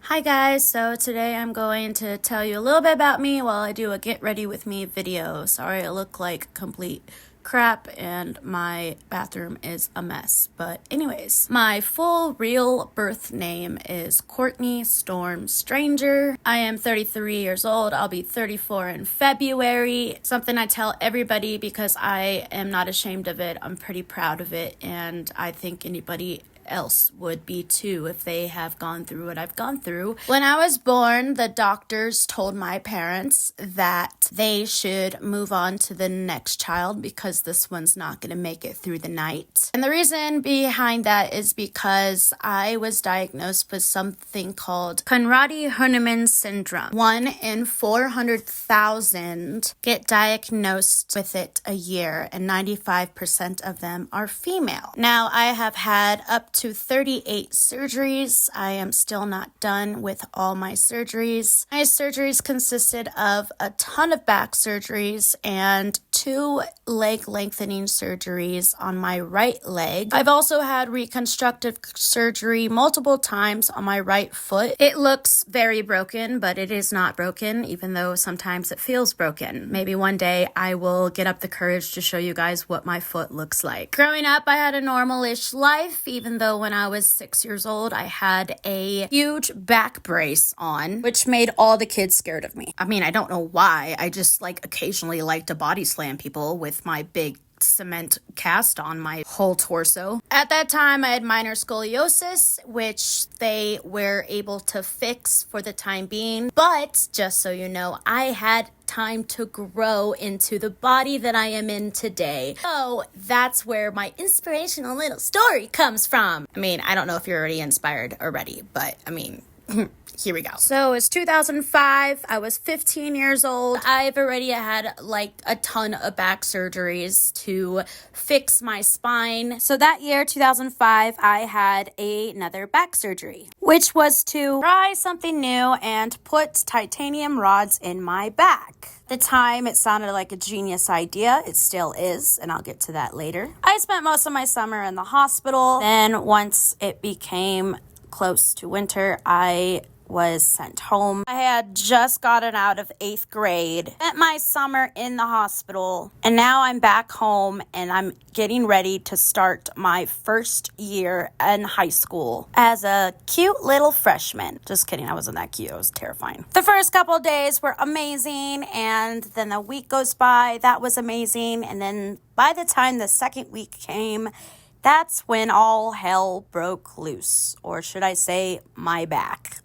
Hi guys, so today I'm going to tell you a little bit about me while I do a get ready with me video. Sorry I look like complete crap and my bathroom is a mess. But anyways, my full real birth name is Courtney Storm Stranger. I am 33 years old. I'll be 34 in February. Something I tell everybody because I am not ashamed of it. I'm pretty proud of it, and I think anybody else would be too if they have gone through what I've gone through. When I was born, the doctors told my parents that they should move on to the next child because this one's not going to make it through the night. And the reason behind that is because I was diagnosed with something called Conradi-Hernemann syndrome. 1 in 400,000 get diagnosed with it a year, and 95% of them are female. Now, I have had up to 38 surgeries. I am still not done with all my surgeries. My surgeries consisted of a ton of back surgeries and 2 leg lengthening surgeries on my right leg. I've also had reconstructive surgery multiple times on my right foot. It looks very broken, but it is not broken, even though sometimes it feels broken. Maybe one day I will get up the courage to show you guys what my foot looks like. Growing up, I had a normal-ish life, even though when I was 6 years old, I had a huge back brace on, which made all the kids scared of me. I mean, I don't know why. I just occasionally like to body slam people with my big cement cast on my whole torso. At that time, I had minor scoliosis, which they were able to fix for the time being. But just so you know, I had time to grow into the body that I am in today. So that's where my inspirational little story comes from. I mean, I don't know if you're already inspired already, but I mean, here we go. So it's 2005. I was 15 years old. I've already had a ton of back surgeries to fix my spine. So that year, 2005, I had another back surgery, which was to try something new and put titanium rods in my back. At the time, it sounded like a genius idea. It still is, and I'll get to that later. I spent most of my summer in the hospital. Then once it became close to winter, I was sent home. I had just gotten out of 8th grade, spent my summer in the hospital, and now I'm back home and I'm getting ready to start my first year in high school as a cute little freshman. Just kidding, I wasn't that cute. It was terrifying. The first couple of days were amazing, and then a week goes by. That was amazing, and then by the time the second week came, that's when all hell broke loose, or should I say my back.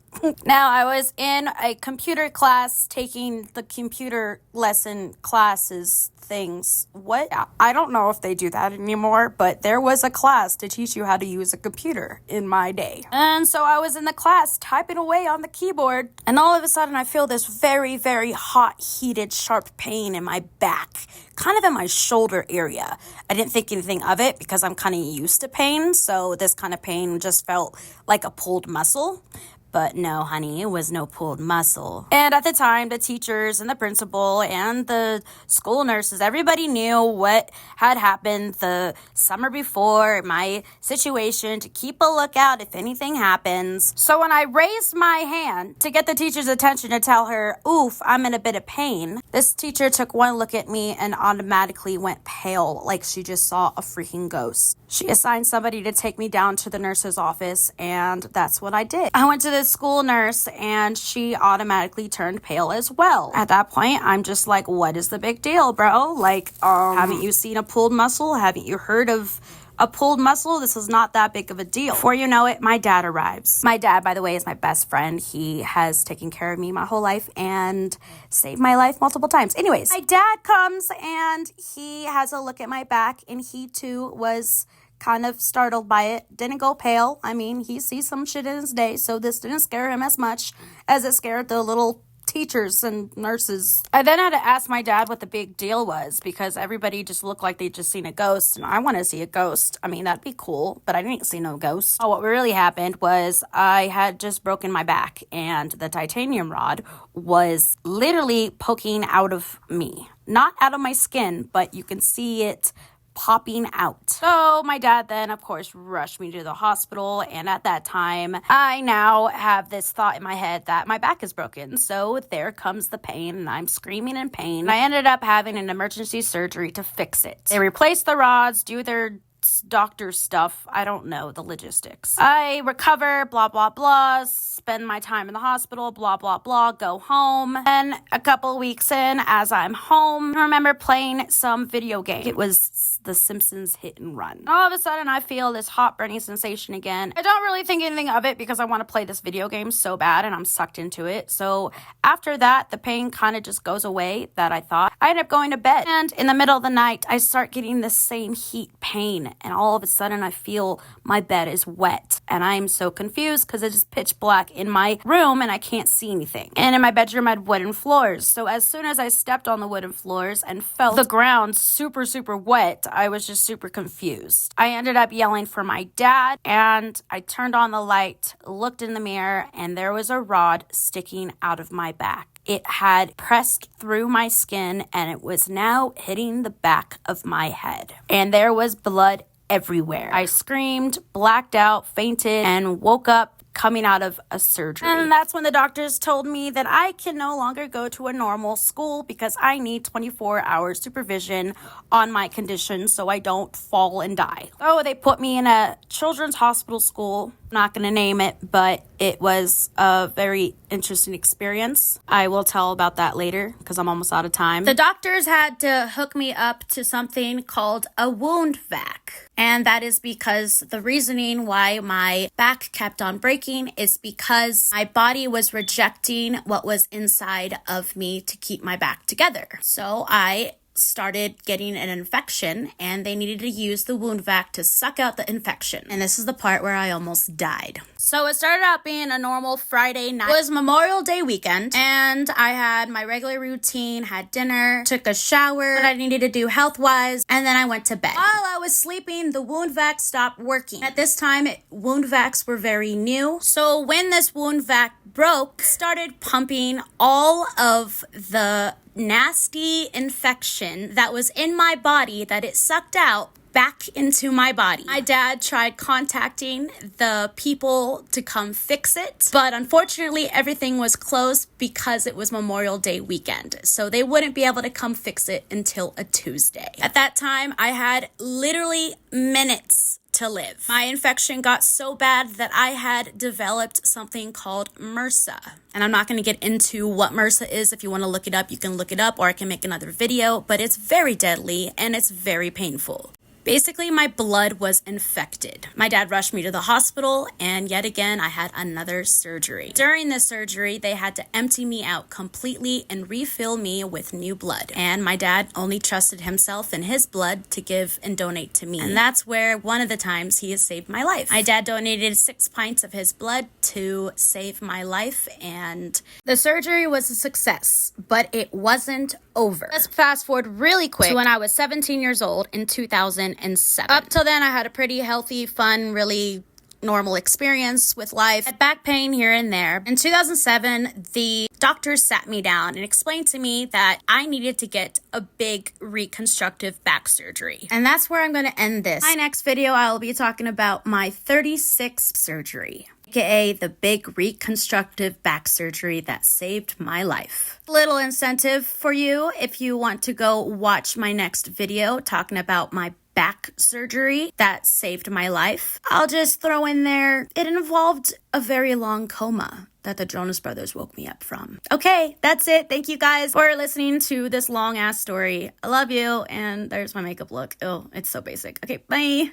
Now, I was in a computer class taking the computer lesson classes things. What? I don't know if they do that anymore, but there was a class to teach you how to use a computer in my day. And so I was in the class typing away on the keyboard, and all of a sudden I feel this very, very hot, heated, sharp pain in my back, kind of in my shoulder area. I didn't think anything of it because I'm kind of used to pain, so this kind of pain just felt like a pulled muscle. But no, honey, it was no pulled muscle. And at the time, the teachers and the principal and the school nurses, everybody knew what had happened the summer before, my situation, to keep a lookout if anything happens. So when I raised my hand to get the teacher's attention to tell her, oof, I'm in a bit of pain, this teacher took one look at me and automatically went pale, like she just saw a freaking ghost. She assigned somebody to take me down to the nurse's office, and that's what I did. I went to the school nurse, and she automatically turned pale as well. At that point, I'm just like, what is the big deal, bro? Haven't you seen a pulled muscle? Haven't you heard of a pulled muscle? This is not that big of a deal. Before you know it, my dad arrives. My dad, by the way, is my best friend. He has taken care of me my whole life and saved my life multiple times. Anyways, my dad comes and he has a look at my back, and he too was kind of startled by it. Didn't go pale. I mean, he sees some shit in his day, so this didn't scare him as much as it scared the little teachers and nurses. I then had to ask my dad what the big deal was, because everybody just looked like they'd just seen a ghost, and I want to see a ghost. I mean, that'd be cool, but I didn't see no ghost. Oh, what really happened was I had just broken my back, and the titanium rod was literally poking out of me. Not out of my skin, but you can see it popping out. So my dad then, of course, rushed me to the hospital. And at that time, I now have this thought in my head that my back is broken. So there comes the pain, and I'm screaming in pain. I ended up having an emergency surgery to fix it. They replaced the rods, do their doctor stuff. I don't know the logistics. I recover, blah, blah, blah, spend my time in the hospital, blah, blah, blah, go home. And a couple weeks in, as I'm home, I remember playing some video game. It was The Simpsons Hit and Run. All of a sudden, I feel this hot burning sensation again. I don't really think anything of it because I want to play this video game so bad and I'm sucked into it. So after that, the pain kind of just goes away that I thought. I end up going to bed, and in the middle of the night, I start getting the same heat pain. And all of a sudden, I feel my bed is wet. And I am so confused because it is pitch black in my room and I can't see anything. And in my bedroom, I had wooden floors. So as soon as I stepped on the wooden floors and felt the ground super, super wet, I was just super confused. I ended up yelling for my dad, and I turned on the light, looked in the mirror, and there was a rod sticking out of my back. It had pressed through my skin, and it was now hitting the back of my head. And there was blood everywhere. I screamed, blacked out, fainted, and woke up coming out of a surgery. And that's when the doctors told me that I can no longer go to a normal school because I need 24-hour supervision on my condition so I don't fall and die. So they put me in a children's hospital school. I'm not going to name it, but it was a very interesting experience. I will tell about that later because I'm almost out of time. The doctors had to hook me up to something called a wound vac. And that is because the reasoning why my back kept on breaking is because my body was rejecting what was inside of me to keep my back together. So I started getting an infection, and they needed to use the wound vac to suck out the infection. And this is the part where I almost died. So it started out being a normal Friday night. It was Memorial Day weekend, and I had my regular routine, had dinner, took a shower, what I needed to do health-wise, and then I went to bed. While I was sleeping, the wound vac stopped working. At this time, wound vacs were very new. So when this wound vac broke, started pumping all of the nasty infection that was in my body that it sucked out back into my body. My dad tried contacting the people to come fix it, but unfortunately everything was closed because it was Memorial Day weekend. So they wouldn't be able to come fix it until a Tuesday. At that time, I had literally minutes to live. My infection got so bad that I had developed something called MRSA. And I'm not going to get into what MRSA is. If you want to look it up, you can look it up, or I can make another video, but it's very deadly and it's very painful. Basically, my blood was infected. My dad rushed me to the hospital, and yet again, I had another surgery. During this surgery, they had to empty me out completely and refill me with new blood. And my dad only trusted himself and his blood to give and donate to me. And that's where one of the times he has saved my life. My dad donated 6 pints of his blood to save my life, and the surgery was a success, but it wasn't over. Let's fast forward really quick to when I was 17 years old in 2007. Up till then, I had a pretty healthy, fun, really normal experience with life. I had back pain here and there. In 2007, the doctors sat me down and explained to me that I needed to get a big reconstructive back surgery. And that's where I'm going to end this. My next video, I'll be talking about my 36th surgery, aka the big reconstructive back surgery that saved my life. Little incentive for you if you want to go watch my next video talking about my back surgery that saved my life. I'll just throw in there, it involved a very long coma that the Jonas Brothers woke me up from. Okay, that's it. Thank you guys for listening to this long ass story. I love you, and there's my makeup look. Oh, it's so basic. Okay, bye.